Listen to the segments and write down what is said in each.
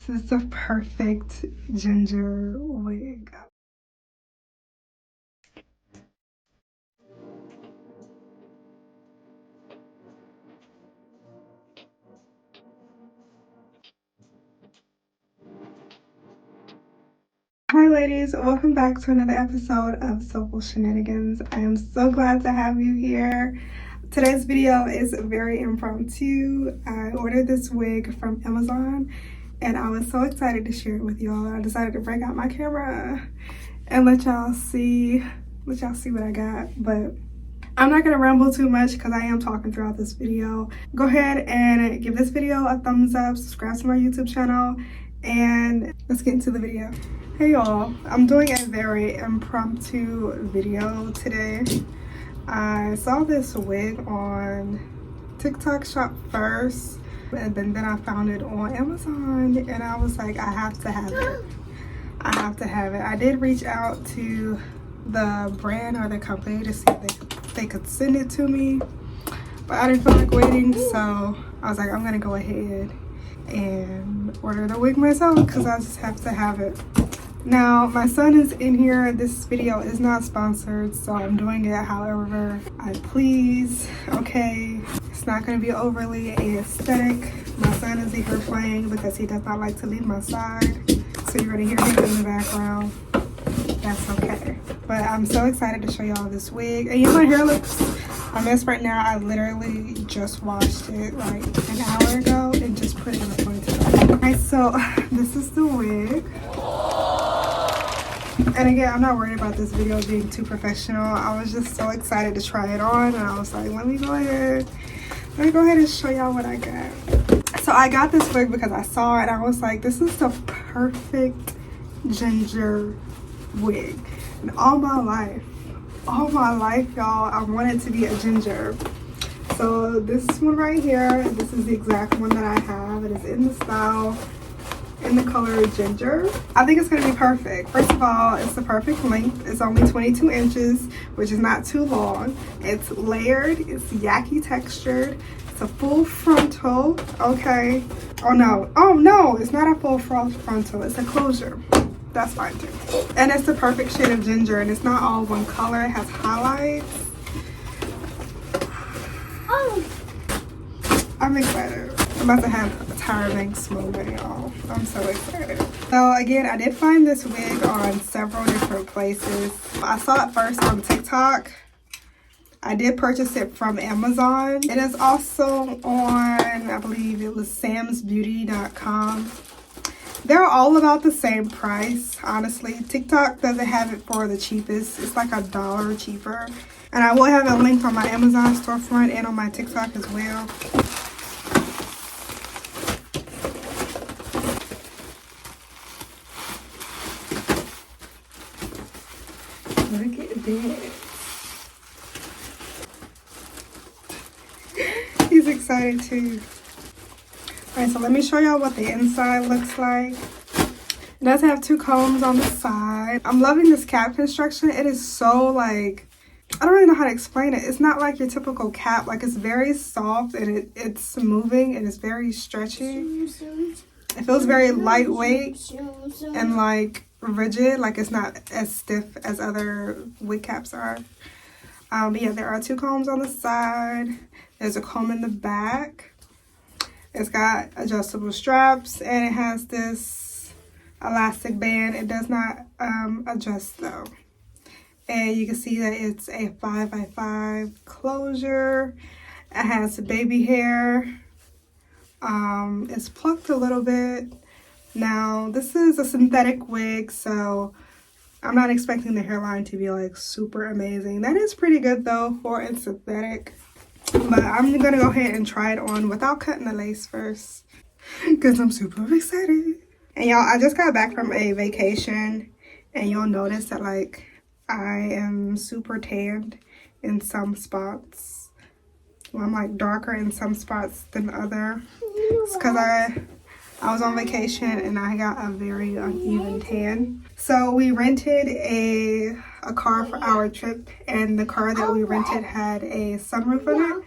This is the perfect ginger wig. Hi ladies, welcome back to another episode of Soulful Shenanigans. I am so glad to have you here. Today's video is very impromptu. I ordered this wig from Amazon and I was so excited to share it with y'all. I decided to break out my camera and let y'all see what I got. But I'm not gonna ramble too much because I am talking throughout this video. Go ahead and give this video a thumbs up, subscribe to my YouTube channel, and let's get into the video. Hey y'all, I'm doing a very impromptu video today. I saw this wig on TikTok shop first, and then I found it on Amazon, and I was like, I have to have it. I have to have it. I did reach out to the brand or the company to see if they could send it to me, but I didn't feel like waiting, so I was like, I'm gonna go ahead and order the wig myself because I just have to have it. Now, my son is in here. This video is not sponsored, so I'm doing it however I please, okay? It's not gonna be overly aesthetic. My son is in here playing because he does not like to leave my side, so you're gonna hear him in the background. That's okay. But I'm so excited to show y'all this wig. And my hair looks a mess right now. I literally just washed it like an hour ago and just put it in a ponytail. Alright, so this is the wig. And again, I'm not worried about this video being too professional. I was just so excited to try it on, and I was like, let me go ahead and show y'all what I got. So I got this wig because I saw it and I was like, this is the perfect ginger wig. And all my life, y'all, I wanted to be a ginger. So this one right here, this is the exact one that I have. It is in the style, in the color ginger. I think it's gonna be perfect. First of all, it's the perfect length. It's only 22 inches, which is not too long. It's layered, it's yaki textured. It's a full frontal, okay. Oh no, it's not a full frontal, it's a closure. That's fine too. And it's the perfect shade of ginger, and it's not all one color. It has highlights. Oh, I'm excited. I'm about to have a Tyra Banks moment, y'all. I'm so excited. So again, I did find this wig on several different places. I saw it first on TikTok. I did purchase it from Amazon. It is also on, I believe it was samsbeauty.com. They're all about the same price, honestly. TikTok doesn't have it for the cheapest. It's like $1 cheaper. And I will have a link on my Amazon storefront and on my TikTok as well. Look at this. He's excited too. Alright, so let me show y'all what the inside looks like. It does have two combs on the side. I'm loving this cap construction. It is so like, I don't really know how to explain it. It's not like your typical cap. Like, it's very soft and it's moving and it's very stretchy. It feels very lightweight and like rigid. Like, it's not as stiff as other wig caps are. But yeah, there are two combs on the side. There's a comb in the back. It's got adjustable straps and it has this elastic band. It does not adjust though. And you can see that it's a 5x5 closure. It has baby hair. It's plucked a little bit. Now, this is a synthetic wig, so I'm not expecting the hairline to be like super amazing. That is pretty good though for a synthetic. But I'm gonna go ahead and try it on without cutting the lace first because I'm super excited. And y'all, I just got back from a vacation and you'll notice that like I am super tanned in some spots. Well, I'm like darker in some spots than other. It's because I was on vacation and I got a very uneven tan. So we rented a car for our trip, and the car that we rented had a sunroof in it.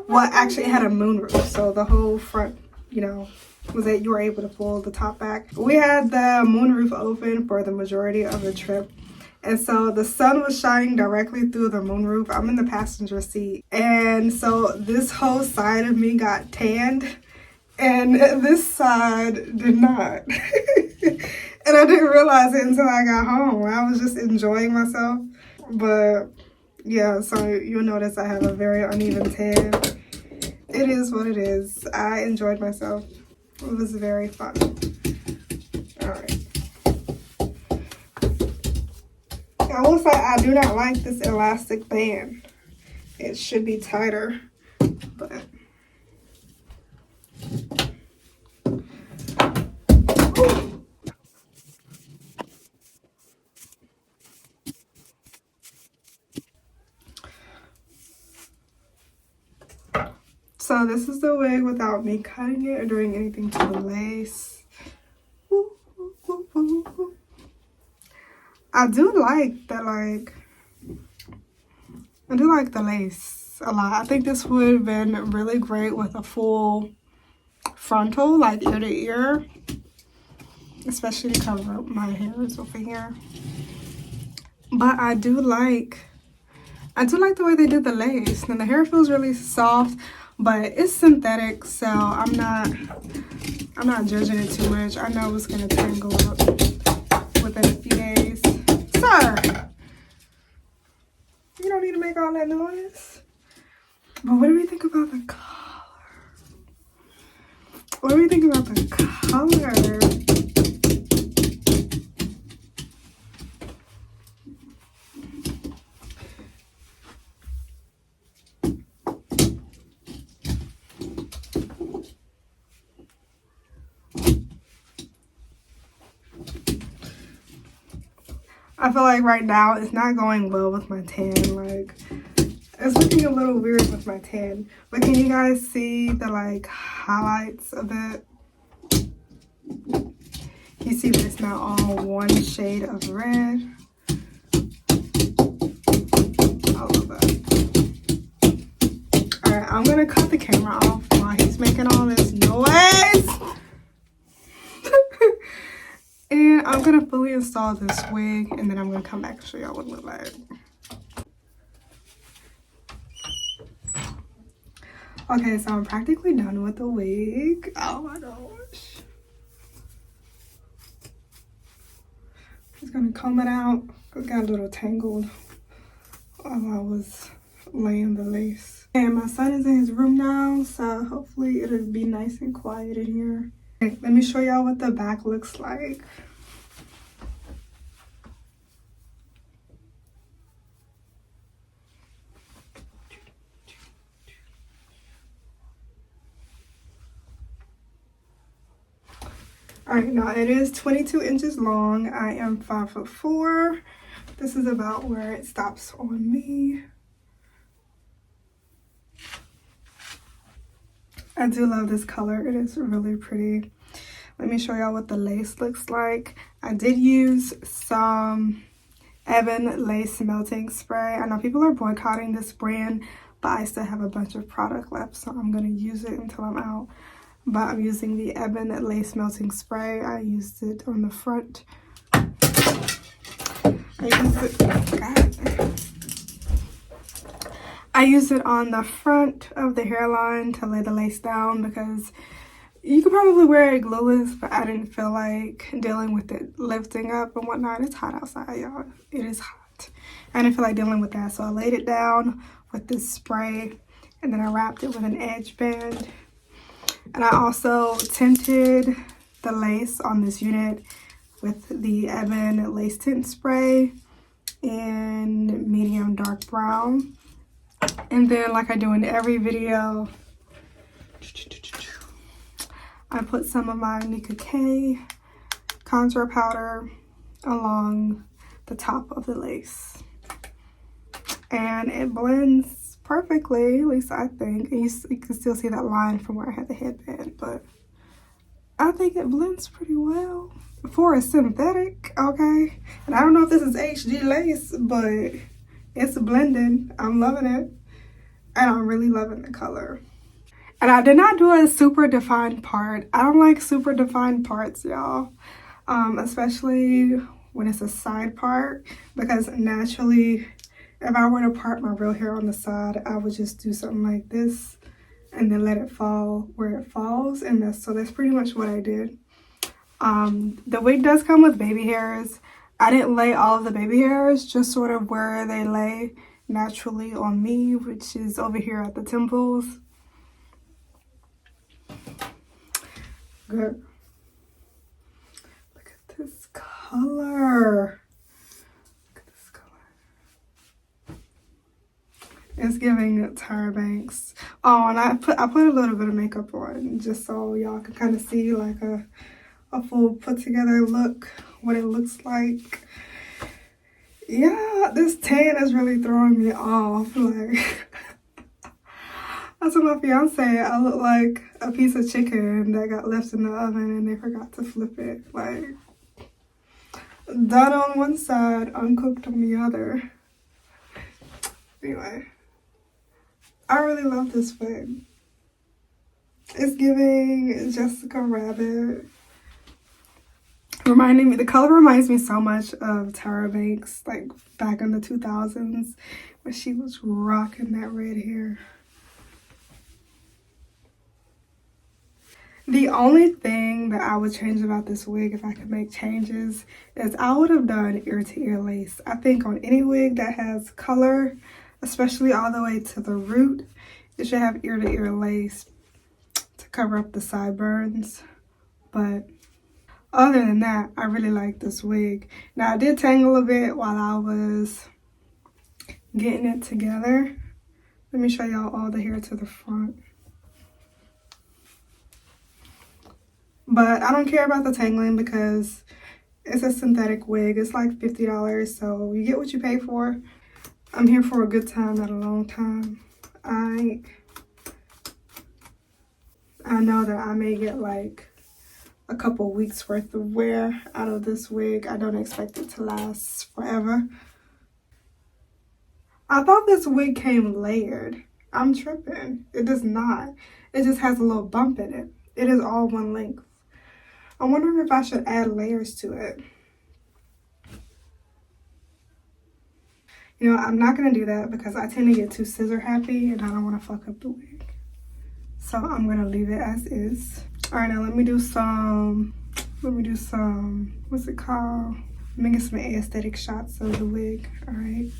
Well, actually it had a moonroof, so the whole front, you know, was that you were able to pull the top back. We had the moonroof open for the majority of the trip. And so the sun was shining directly through the moonroof. I'm in the passenger seat. And so this whole side of me got tanned and this side did not. And I didn't realize it until I got home. I was just enjoying myself. But yeah, so you'll notice I have a very uneven tan. It is what it is. I enjoyed myself. It was very fun. All right. I will say I do not like this elastic band. It should be tighter, but so this is the wig without me cutting it or doing anything to the lace. I do like that, I do like the lace a lot. I think this would have been really great with a full frontal, like ear to ear, especially to cover up my hairs over here. But I do like the way they did the lace, and the hair feels really soft, but it's synthetic, so I'm not judging it too much. I know it's gonna tangle up within a few days. Sir, you don't need to make all that noise. But what do we think about the color? What do we think about the color? I feel like right now it's not going well with my tan. Like, it's looking a little weird with my tan. But can you guys see the like highlights of it? You see that it's not all one shade of red. I love that. Alright, I'm gonna cut the camera off while he's making all this noise. And I'm gonna fully install this wig, and then I'm gonna come back and show y'all what it looks like. Okay, so I'm practically done with the wig. Oh my gosh. Just gonna comb it out. It got a little tangled while I was laying the lace. And my son is in his room now, so hopefully it'll be nice and quiet in here. Okay, let me show y'all what the back looks like. Alright, now it is 22 inches long. I am 5'4". This is about where it stops on me. I do love this color. It is really pretty. Let me show y'all what the lace looks like. I did use some Ebin lace melting spray. I know people are boycotting this brand, but I still have a bunch of product left, so I'm going to use it until I'm out. But I'm using the Ebin lace melting spray. I used it on the front. I used it on the front of the hairline to lay the lace down, because you could probably wear it glueless, but I didn't feel like dealing with it lifting up and whatnot. It's hot outside, y'all. It is hot. I didn't feel like dealing with that, so I laid it down with this spray, and then I wrapped it with an edge band. And I also tinted the lace on this unit with the Ebin lace tint spray in medium dark brown. And then, like I do in every video, I put some of my Nika K contour powder along the top of the lace. And it blends perfectly, at least I think. And you can still see that line from where I had the headband, but I think it blends pretty well for a synthetic, okay? And I don't know if this is HG lace, but it's blending. I'm loving it. And I'm really loving the color. And I did not do a super defined part. I don't like super defined parts, y'all. Especially when it's a side part, because naturally, if I were to part my real hair on the side, I would just do something like this and then let it fall where it falls. And that's pretty much what I did. The wig does come with baby hairs. I didn't lay all of the baby hairs, just sort of where they lay naturally on me, which is over here at the temples. Good. Look at this color. Look at this color. It's giving Tyra Banks. Oh, and I put a little bit of makeup on just so y'all can kind of see like a full put together look, what it looks like. Yeah, this tan is really throwing me off. Like, I told my fiance I look like a piece of chicken that got left in the oven and they forgot to flip it. Like, done on one side, uncooked on the other. Anyway, I really love this wig. It's giving Jessica Rabbit. Reminding me, the color reminds me so much of Tyra Banks, like back in the 2000s when she was rocking that red hair. The only thing that I would change about this wig, if I could make changes, is I would have done ear to ear lace. I think on any wig that has color, especially all the way to the root, it should have ear to ear lace to cover up the sideburns. But other than that, I really like this wig. Now, I did tangle a bit while I was getting it together. Let me show y'all all the hair to the front. But I don't care about the tangling because it's a synthetic wig. It's like $50, so you get what you pay for. I'm here for a good time, not a long time. I know that I may get like a couple weeks worth of wear out of this wig. I don't expect it to last forever. I thought this wig came layered. I'm tripping. It does not. It just has a little bump in it. It is all one length. I'm wondering if I should add layers to it. You know, I'm not going to do that because I tend to get too scissor happy and I don't want to fuck up the wig. So I'm going to leave it as is. All right, now let me do some, what's it called? Let me get some aesthetic shots of the wig, all right?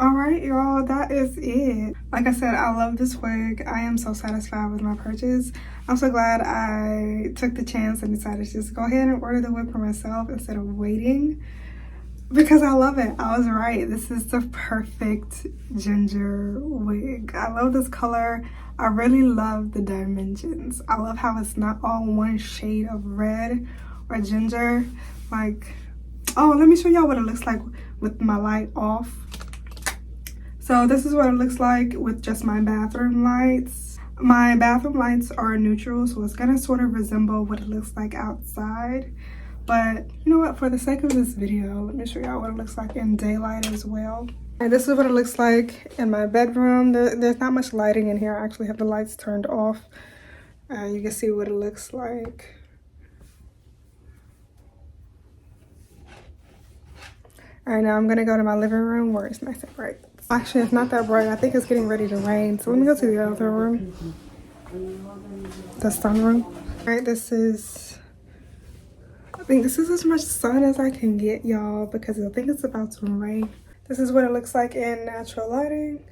Alright, y'all, that is it. Like I said, I love this wig. I am so satisfied with my purchase. I'm so glad I took the chance and decided to just go ahead and order the wig for myself instead of waiting, because I love it. I was right. This is the perfect ginger wig. I love this color. I really love the dimensions. I love how it's not all one shade of red or ginger. Like, oh, let me show y'all what it looks like with my light off. So this is what it looks like with just my bathroom lights. My bathroom lights are neutral, so it's gonna sort of resemble what it looks like outside. But you know what, for the sake of this video, let me show y'all what it looks like in daylight as well. And this is what it looks like in my bedroom. There's not much lighting in here. I actually have the lights turned off. You can see what it looks like. All right, now I'm gonna go to my living room where it's nice and bright. Actually, it's not that bright. I think it's getting ready to rain. So let me go to the other room. The sunroom. All right, I think this is as much sun as I can get, y'all, because I think it's about to rain. This is what it looks like in natural lighting.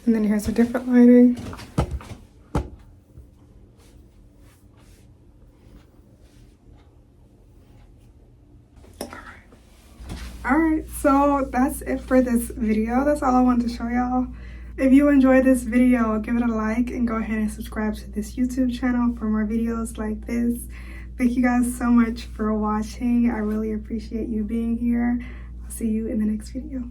And then here's a different lighting. All right, so that's it for this video. That's all I wanted to show y'all. If you enjoyed this video, give it a like and go ahead and subscribe to this YouTube channel for more videos like this. Thank you guys so much for watching. I really appreciate you being here. I'll see you in the next video.